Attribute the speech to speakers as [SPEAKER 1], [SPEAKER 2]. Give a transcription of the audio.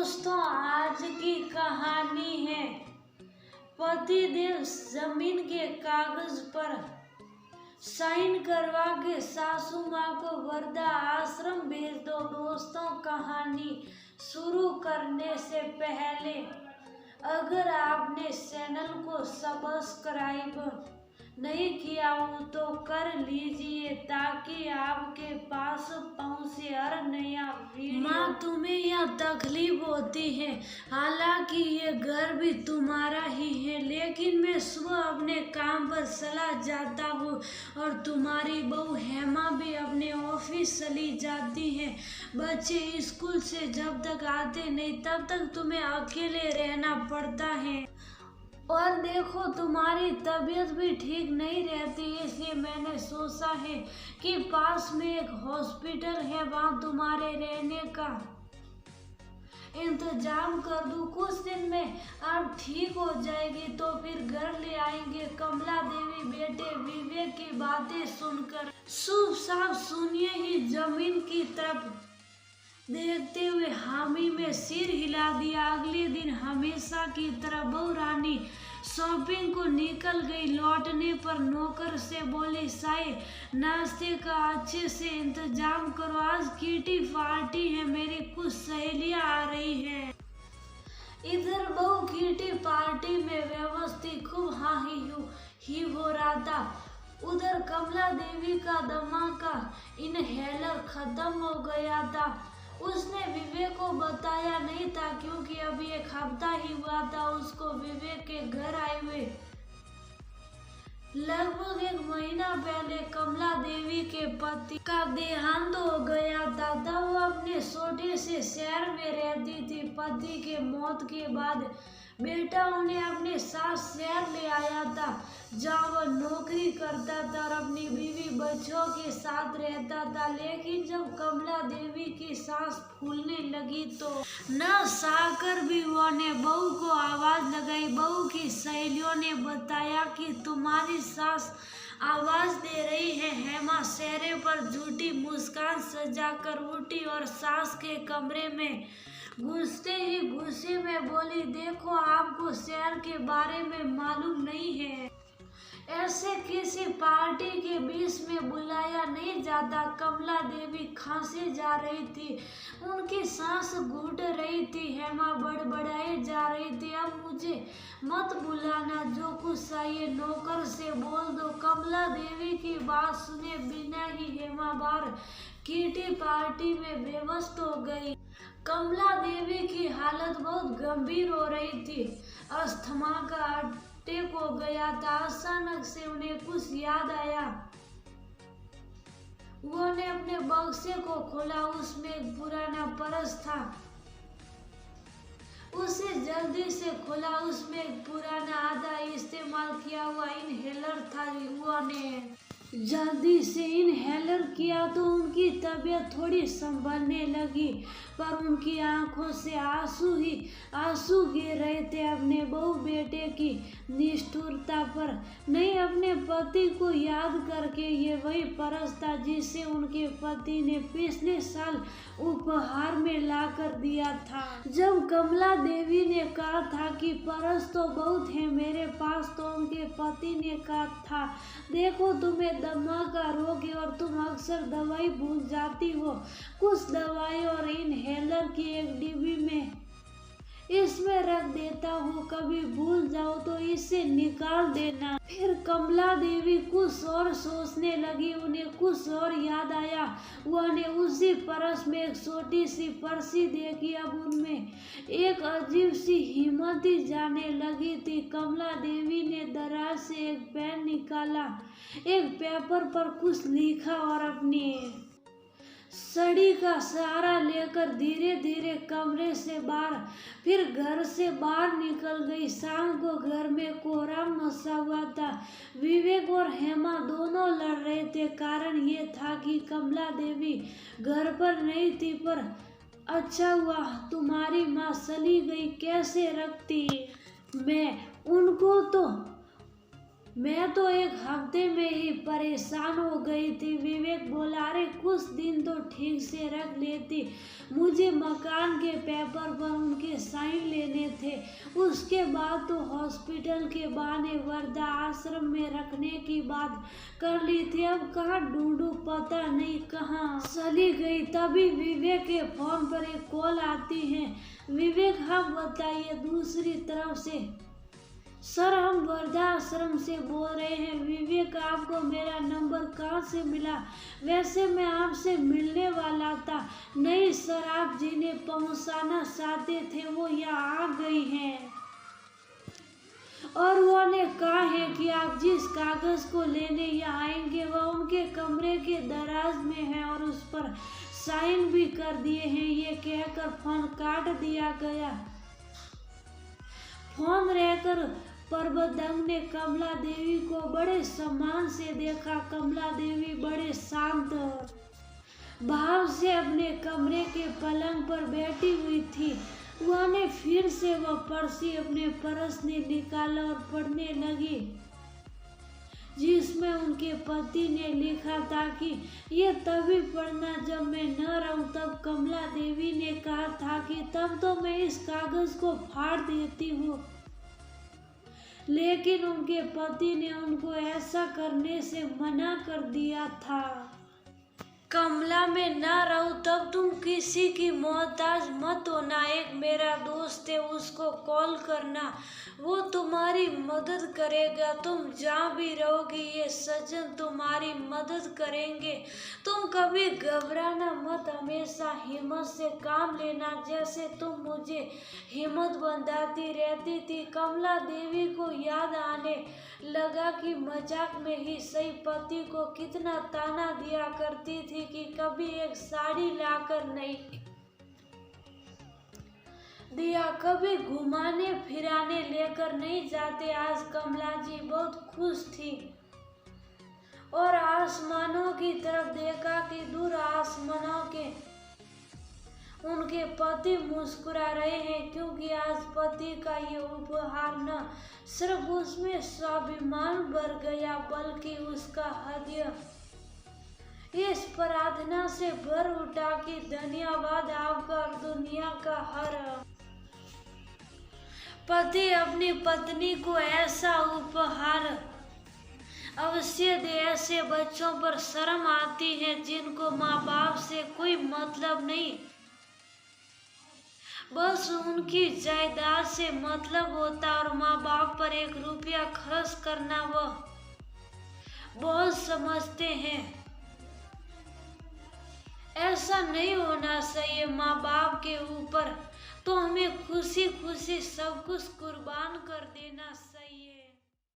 [SPEAKER 1] दोस्तों, आज की कहानी है पतिदेव जमीन के कागज पर साइन करवा के सासू माँ को वृद्धा आश्रम भेज दो। दोस्तों, कहानी शुरू करने से पहले अगर आपने चैनल को सब्सक्राइब नहीं किया हो तो कर लीजिए ताकि आपके पास पहुंचे हर नया वीडियो। माँ, तुम्हें यह तकलीफ होती है, हालांकि ये घर भी तुम्हारा ही है, लेकिन मैं सुबह अपने काम पर चला जाता हूँ और तुम्हारी बहू हेमा भी अपने ऑफिस चली जाती है। बच्चे स्कूल से जब तक आते नहीं तब तक तुम्हें अकेले रहना पड़ता है। और देखो, तुम्हारी तबीयत भी ठीक नहीं रहती, इसलिए मैंने सोचा है कि पास में एक हॉस्पिटल है, वहाँ तुम्हारे रहने का इंतजाम कर दूँ। कुछ दिन में आप ठीक हो जाएगी तो फिर घर ले आएंगे। कमला देवी बेटे विवेक की बातें सुनकर चुप साफ सुनिए ही जमीन की तरफ देखते हुए हामी में सिर हिला दिया। अगले दिन हमेशा की तरह बहू रानी शॉपिंग को निकल गई। लौटने पर नौकर से बोली, साई नाश्ते का अच्छे से इंतजाम करो, आज किटी पार्टी है, मेरी कुछ सहेलियां आ रही हैं। इधर बहू किटी पार्टी में व्यवस्थित खूब ही हो रहा था। उधर कमला देवी का दमा का इनहेलर खत्म हो गया था। उसने विवेक को बताया नहीं था क्योंकि अभी एक हफ्ता ही हुआ था उसको विवेक के घर आए हुए। लगभग एक महीना पहले कमला देवी के पति का देहांत हो गया था। तब वो अपने छोटे से शहर में रहती थी। पति के मौत के बाद बेटा उन्हें अपने साथ शहर ले आया था, जहाँ वह नौकरी करता था और अपनी बीवी बच्चों के साथ रहता था। लेकिन जब कमला देवी की सांस फूलने लगी तो न चाहकर भी उन्होंने बहू को आवाज लगाई। बहू की सहेलियों ने बताया कि तुम्हारी सास आवाज दे रही है। हेमा चेहरे पर झूठी मुस्कान सजाकर उठी और सास के कमरे में घुसते ही गुस्से में बोली, देखो, आपको शहर के बारे में मालूम नहीं है, ऐसे किसी पार्टी के बीच में बुलाया नहीं जाता। कमला देवी खांसे जा रही थी, उनकी सांस घुट रही थी। हेमा बड़बड़ाए जा रही थी, अब मुझे मत बुलाना, जो कुछ चाहिए नौकर से बोल दो। कमला देवी की बात सुने बिना ही हेमा बाहर किटी पार्टी में बेबस हो गई। कमला देवी की हालत बहुत गंभीर हो रही थी, अस्थमा का अटैक हो गया था। अचानक से उन्हें कुछ याद आया। उन्होंने अपने बक्से को खोला, उसमें एक पुराना पर्स था। उसे जल्दी से खोला, उसमें एक पुराना आधा इस्तेमाल किया हुआ इनहेलर था। उन्होंने जल्दी से इनहेलर किया तो उनकी तबीयत थोड़ी संभलने लगी, पर उनकी आंखों से आंसू गिर रहे थे। अपने बहू बेटे की निष्ठुरता पर नहीं, अपने पति को याद करके। ये वही पर्स था जिसे उनके पति ने पिछले साल उपहार में लाकर दिया था। जब कमला देवी ने कहा था कि पर्स तो बहुत है मेरे पास, तो उनके पति ने कहा था, देखो, तुम्हें दमा का रोग है और तुम अक्सर दवाई भूल जाती हो। कुछ दवाई और इनहेलर की एक डिब्बी में इसमें रख देता हूँ, कभी भूल जाओ तो इसे निकाल देना। फिर कमला देवी कुछ और सोचने लगी, उन्हें कुछ और याद आया। उन्होंने उसी पर्स में एक छोटी सी पर्ची देखी। अब उनमें एक अजीब सी हिम्मत ही जाने लगी थी। कमला देवी ने दराज से एक पेन निकाला, एक पेपर पर कुछ लिखा और अपनी सड़ी का सहारा लेकर धीरे धीरे कमरे से बाहर, फिर घर से बाहर निकल गई। शाम को घर में कोहराम मचा हुआ था। विवेक और हेमा दोनों लड़ रहे थे। कारण ये था कि कमला देवी घर पर नहीं थी, पर अच्छा हुआ तुम्हारी माँ चली गई, कैसे रखती मैं उनको, तो मैं तो एक हफ्ते में ही परेशान हो गई थी। विवेक बोला, अरे कुछ दिन तो ठीक से रख लेती, मुझे मकान के पेपर पर उनके साइन लेने थे। उसके बाद तो हॉस्पिटल के बहाने वृद्धा आश्रम में रखने की बात कर ली थी। अब कहाँ ढूंढूं, पता नहीं कहाँ चली गई। तभी विवेक के फोन पर एक कॉल आती है। विवेक, हाँ बताइए। दूसरी तरफ से, सर हम वृद्धाश्रम से बोल रहे हैं। विवेक, आपको मेरा नंबर कहाँ से मिला? वैसे मैं आपसे मिलने वाला था। नहीं सर, आप जिन्हें पहुंचाना चाहते थे वो यहाँ आ गई हैं और वो ने कहा है कि आप जिस कागज को लेने यहाँ आएंगे वह उनके कमरे के दराज में है और उस पर साइन भी कर दिए हैं। ये कहकर फोन काट दिया गया। फोन रहकर प्रबंधक ने कमला देवी को बड़े सम्मान से देखा। कमला देवी बड़े शांत भाव से अपने कमरे के पलंग पर बैठी हुई थी। उन्होंने फिर से वह पर्ची अपने पर्स से निकाला और पढ़ने लगी, जिसमें उनके पति ने लिखा था कि ये तभी पढ़ना जब मैं न रहूं। तब कमला देवी ने कहा था कि तब तो मैं इस कागज को फाड़ देती हूँ, लेकिन उनके पति ने उनको ऐसा करने से मना कर दिया था। कमला, मैं ना रहूं तब तुम किसी की मोहताज मत होना। एक मेरा दोस्त है, उसको कॉल करना, वो तुम्हारी मदद करेगा। तुम जहाँ भी रहोगी ये सज्जन तुम्हारी मदद करेंगे। तुम कभी घबराना मत, हमेशा हिम्मत से काम लेना, जैसे तुम मुझे हिम्मत बंधाती रहती थी। कमला देवी को याद आने लगा कि मजाक में ही सही पति को कितना ताना दिया करती थी कि कभी एक साड़ी लाकर नहीं दिया, कभी घुमाने फिराने लेकर नहीं जाते। आज कमला जी बहुत खुश थी और आसमानों की तरफ देखा कि दूर आसमानों के उनके पति मुस्कुरा रहे हैं, क्योंकि आज पति का ये उपहार न सिर्फ उसमें स्वाभिमान भर गया बल्कि उसका हृदय इस प्रार्थना से भर उठा कि धन्यवाद आपका दुनिया का हर पति अपनी पत्नी को ऐसा उपहार अवश्य दे। ऐसे बच्चों पर शर्म आती है जिनको माँ बाप से कोई मतलब नहीं, बस उनकी जायदाद से मतलब होता और माँ बाप पर एक रुपया खर्च करना वह बहुत समझते हैं। ऐसा नहीं होना चाहिए। माँ बाप के ऊपर तो हमें खुशी खुशी सब कुछ कुर्बान कर देना चाहिए।